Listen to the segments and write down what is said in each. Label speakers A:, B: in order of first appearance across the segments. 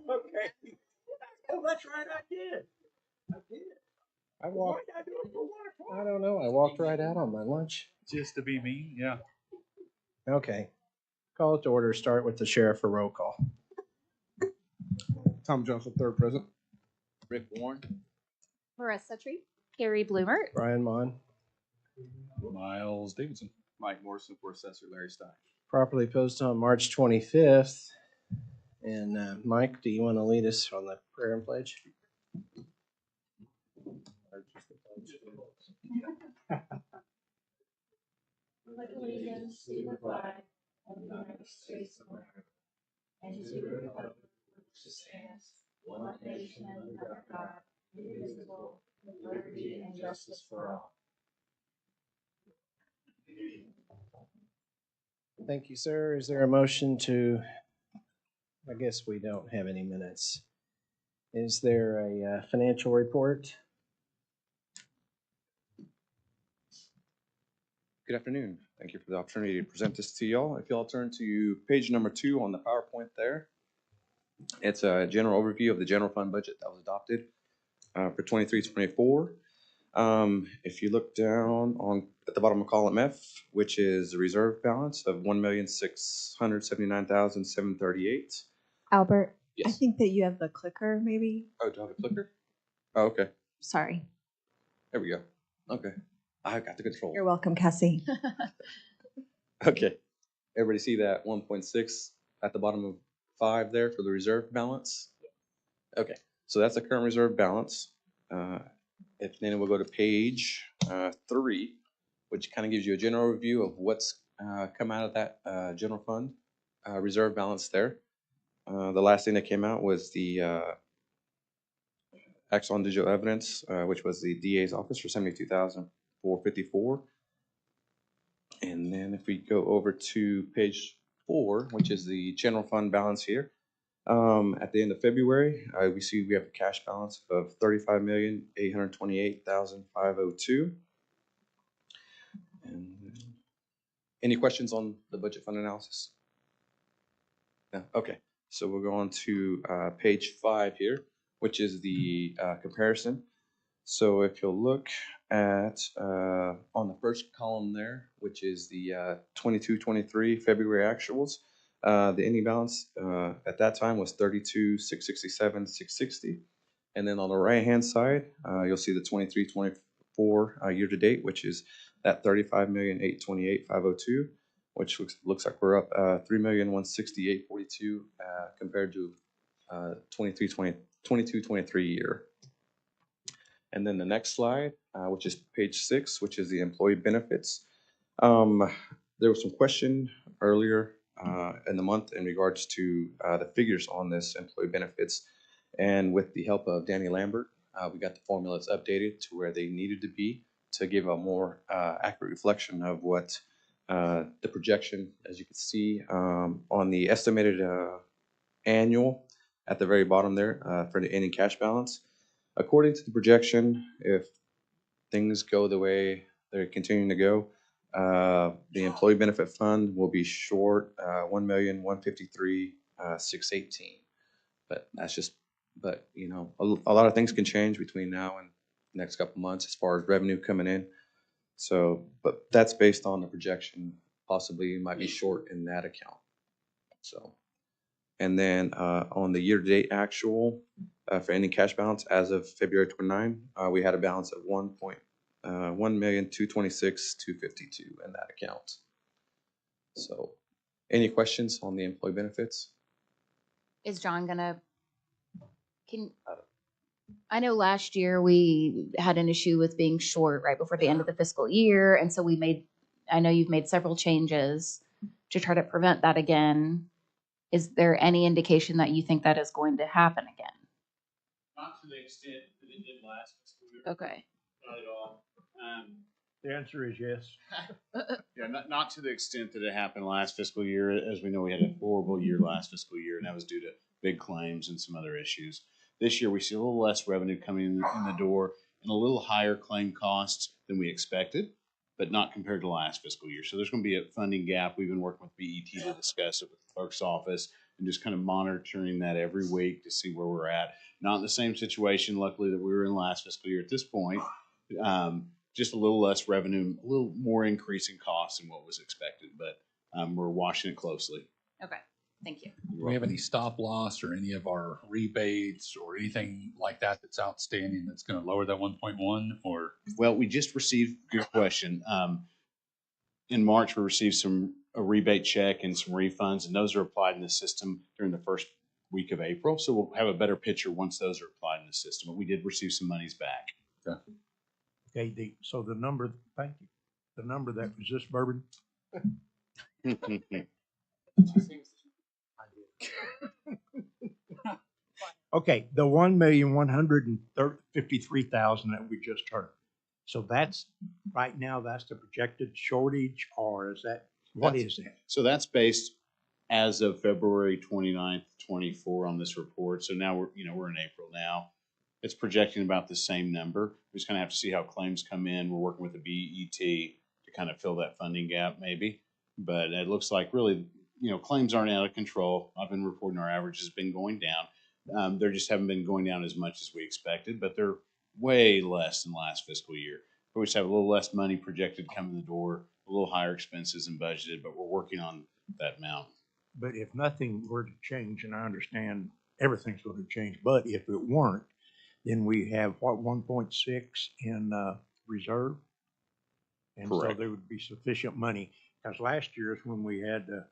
A: Okay. Oh, that's right, I did. I did.
B: I
A: Why
B: walked.
A: did I do it for 1 o'clock?
B: I don't know. I walked right out on my lunch.
C: Just to be mean, yeah.
B: Okay. Call it to order. Start with the sheriff for roll call.
D: Tom Johnson, third president.
C: Rick Warren.
E: Marissa Tree. Carrie Bloomer.
B: Brian Mon.
C: Miles Davidson.
D: Mike Morrison for assessor Larry Stein.
B: Properly posted on March 25th. And Mike, do you want to lead us on the prayer and pledge?
F: Pledge allegiance to the flag of the United States of America and to the republic which stands one nation under God, indivisible, with liberty and justice for all.
B: Thank you, sir. Is there a motion to, I guess we don't have any minutes. Is there a financial report?
G: Good afternoon. Thank you for the opportunity to present this to y'all. If y'all turn to page number 2 on the PowerPoint there, it's a general overview of the general fund budget that was adopted for 23-24. If you look down at the bottom of column F, which is the reserve balance of $1,679,738.
E: Albert,
G: Yes.
E: I think that you have the clicker, maybe.
G: Oh, do I have a clicker? Oh, okay.
E: Sorry.
G: There we go. Okay. I got the control.
E: You're welcome, Cassie.
G: Okay. Everybody see that 1.6 at the bottom of 5 there for the reserve balance? Okay. So that's the current reserve balance. If then we'll go to page 3, which kind of gives you a general review of what's come out of that general fund reserve balance there. The last thing that came out was the Axon Digital Evidence, which was the DA's office for $72,454. And then if we go over to page 4, which is the general fund balance here, at the end of February, we see we have a cash balance of $35,828,502. And any questions on the budget fund analysis? No? Okay. So we'll go on to page 5 here, which is the comparison. So if you'll look at on the first column there, which is the 22-23 February actuals, the ending balance at that time was $32,667,660. And then on the right-hand side, you'll see the 23-24 year-to-date, which is that $35,828,502, which looks like we're up $3,168,042 compared to 22-23 year. And then the next slide, which is page 6, which is the employee benefits. There was some question earlier in the month in regards to the figures on this employee benefits. And with the help of Danny Lambert, we got the formulas updated to where they needed to be to give a more accurate reflection of what the projection, as you can see on the estimated annual at the very bottom there for the ending cash balance. According to the projection, if things go the way they're continuing to go, the employee benefit fund will be short $1,153,618. But that's just, you know, a lot of things can change between now and the next couple of months as far as revenue coming in. So, but that's based on the projection. Possibly you might be short in that account. So, and then on the year-to-date actual for ending cash balance as of February 29, we had a balance of $1,226,252 in that account. So, any questions on the employee benefits?
E: Is John I know last year we had an issue with being short right before the end of the fiscal year. And so I know you've made several changes to try to prevent that again. Is there any indication that you think that is going to happen again?
H: Not to the extent that it did last fiscal year.
E: Okay.
H: Not at all.
A: The answer is yes.
H: Yeah, not to the extent that it happened last fiscal year. As we know, we had a horrible year last fiscal year, and that was due to big claims and some other issues. This year, we see a little less revenue coming in the door and a little higher claim costs than we expected, but not compared to last fiscal year. So there's going to be a funding gap. We've been working with BET to discuss it with the clerk's office and just kind of monitoring that every week to see where we're at. Not in the same situation, luckily, that we were in last fiscal year at this point. Just a little less revenue, a little more increase in costs than what was expected, but we're watching it closely.
E: Okay, thank you.
C: Do we have any stop loss or any of our rebates or anything like that that's outstanding that's going to lower that 1.1 or?
H: Well, we just received, good question. In March, we received a rebate check and some refunds, and those are applied in the system during the first week of April. So we'll have a better picture once those are applied in the system. But we did receive some monies back.
A: Okay, so the number, thank you. The number that was just Bourbon. Okay, the 1,153,000 that we just heard. So that's, right now, that's the projected shortage, or is that, what is that?
H: So that's based as of February 29th, 24 on this report. So now we're in April now. It's projecting about the same number. We just kind of have to see how claims come in. We're working with the BET to kind of fill that funding gap maybe. But it looks like really, claims aren't out of control. I've been reporting our average has been going down. They just haven't been going down as much as we expected, but they're way less than last fiscal year. We just have a little less money projected coming the door, a little higher expenses than budgeted, but we're working on that amount.
A: But if nothing were to change, and I understand everything's going to change, but if it weren't, then we have what, 1.6 in reserve? And so
H: Correct.
A: there would be sufficient money, because last year is when we had to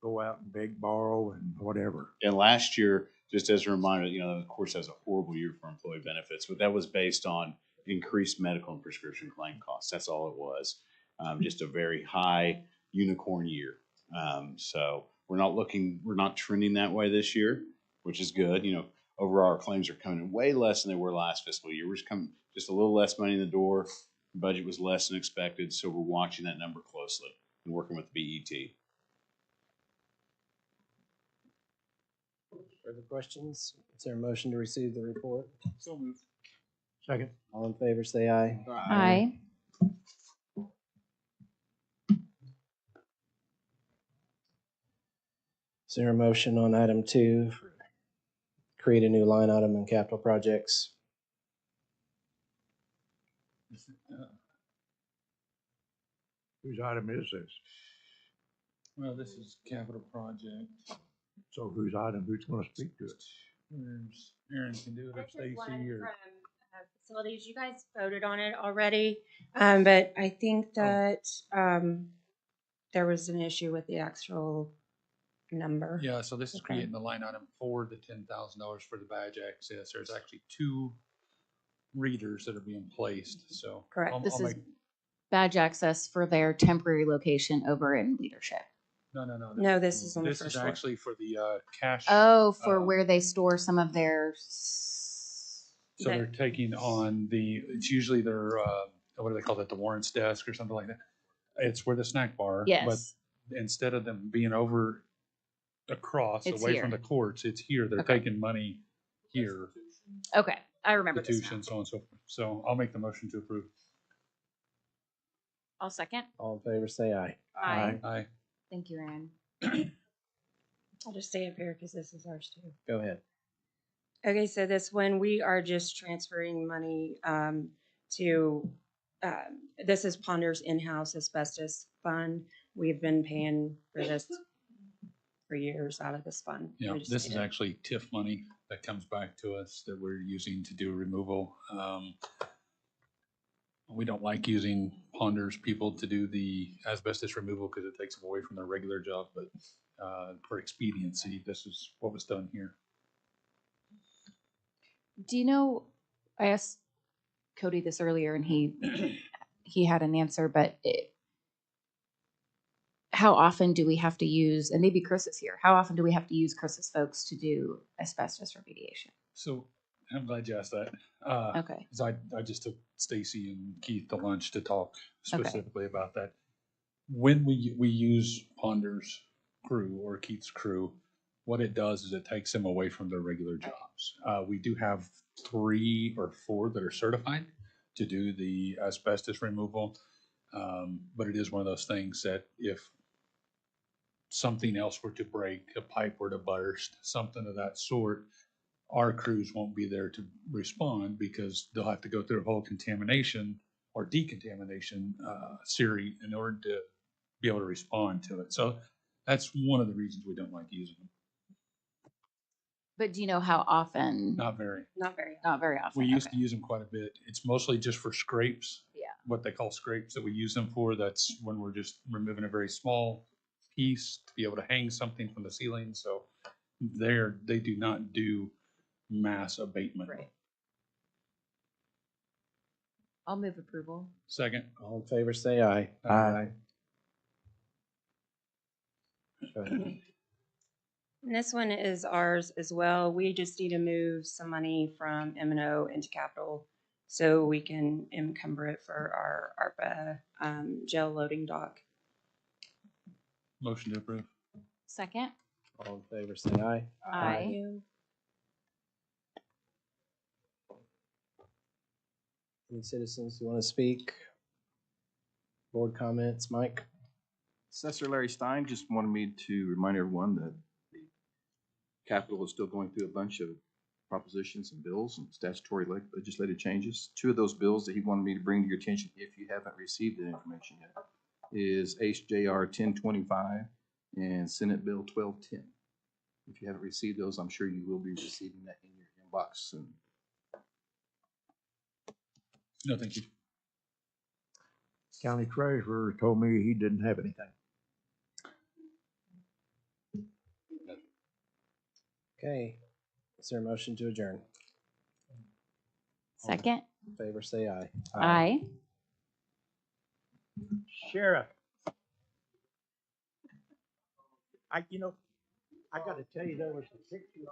A: go out and beg, borrow, and whatever.
H: And last year, just as a reminder, of course, that was a horrible year for employee benefits, but that was based on increased medical and prescription claim costs. That's all it was. Just a very high unicorn year. So we're not trending that way this year, which is good. Overall, our claims are coming in way less than they were last fiscal year. We're just a little less money in the door. The budget was less than expected, so we're watching that number closely and working with BET.
B: Further questions? Is there a motion to receive the report?
C: So moved.
A: Second.
B: All in favor, say aye.
E: Aye.
B: Is there a motion on item 2? Create a new line item in capital projects.
A: Whose item is this?
C: Well, this is capital project.
A: So whose item, who's going to speak to it?
C: Aaron can do it or
F: This is
C: Stacy
F: one
C: or.
F: from, Facilities, you guys voted on it already, but I think that there was an issue with the actual number.
C: Yeah, so this is
F: Okay.
C: creating the line item for the $10,000 for the badge access. There's actually 2 readers that are being placed, so.
F: Correct.
E: This is badge access for their temporary location over in leadership.
C: No.
F: No, this is on the
C: This
F: first
C: is
F: floor.
C: actually for the cash.
E: Oh, for
C: Uh,
E: where they store some of their.
C: So they're taking on it's usually their, what do they call it, the warrants desk or something like that. It's where the snack bar.
E: Yes.
C: But instead of them being over across,
E: It's
C: away
E: here.
C: from the courts, it's here. They're
E: Okay.
C: taking money here,
E: Okay, I remember this now.
C: institution, so on and so forth. So I'll make the motion to approve.
E: I'll second.
B: All in favor, say aye.
E: Aye.
C: Aye.
E: Thank you, Aaron.
F: I'll just stay up here because this is ours too.
B: Go ahead.
F: Okay, so this one, we are just transferring money to, this is Ponder's in-house asbestos fund. We've been paying for this for years out of this fund.
C: Yeah,
F: We just
C: this is
F: need it.
C: actually TIF money that comes back to us that we're using to do removal. We don't like using Ponder's people to do the asbestos removal because it takes them away from their regular job, but for expediency, this is what was done here.
E: Do you know, I asked Cody this earlier and he had an answer, but how often do we have to use, and maybe Chris is here, how often do we have to use Chris's folks to do asbestos remediation?
C: So I'm glad you asked that.
E: Okay.
C: 'Cause I just took Stacy and Keith to lunch to talk specifically about that. When we use Ponder's crew or Keith's crew, what it does is it takes them away from their regular jobs. We do have 3 or 4 that are certified to do the asbestos removal. But it is one of those things that if something else were to break, a pipe were to burst, something of that sort, our crews won't be there to respond because they'll have to go through a whole contamination or decontamination series in order to be able to respond to it. So that's one of the reasons we don't like using them.
E: But do you know how often?
C: Not very.
F: Not very.
E: Not very often.
C: We used
E: okay.
C: to use them quite a bit. It's mostly just for scrapes.
E: Yeah.
C: What they call scrapes that we use them for. That's when we're just removing a very small piece to be able to hang something from the ceiling. So they do not do mass abatement.
E: Right. I'll move approval.
C: Second.
B: All in favor, say aye.
A: Aye.
B: Go ahead.
F: And this one is ours as well. We just need to move some money from M&O into capital so we can encumber it for our ARPA gel loading dock.
C: Motion to approve.
E: Second.
B: All in favor, say aye.
E: Aye.
B: Any citizens who want to speak? Board comments, Mike?
D: Assessor Larry Stein just wanted me to remind everyone that the Capitol is still going through a bunch of propositions and bills and statutory legislative changes. 2 of those bills that he wanted me to bring to your attention, if you haven't received the information yet, is HJR 1025 and Senate Bill 1210. If you haven't received those, I'm sure you will be receiving that in your inbox soon.
C: No, thank you.
A: County treasurer told me he didn't have anything.
B: Okay. Is there a motion to adjourn?
E: Second.
B: In favor, say aye.
E: Aye.
A: Sheriff. I gotta tell you, there was a picture.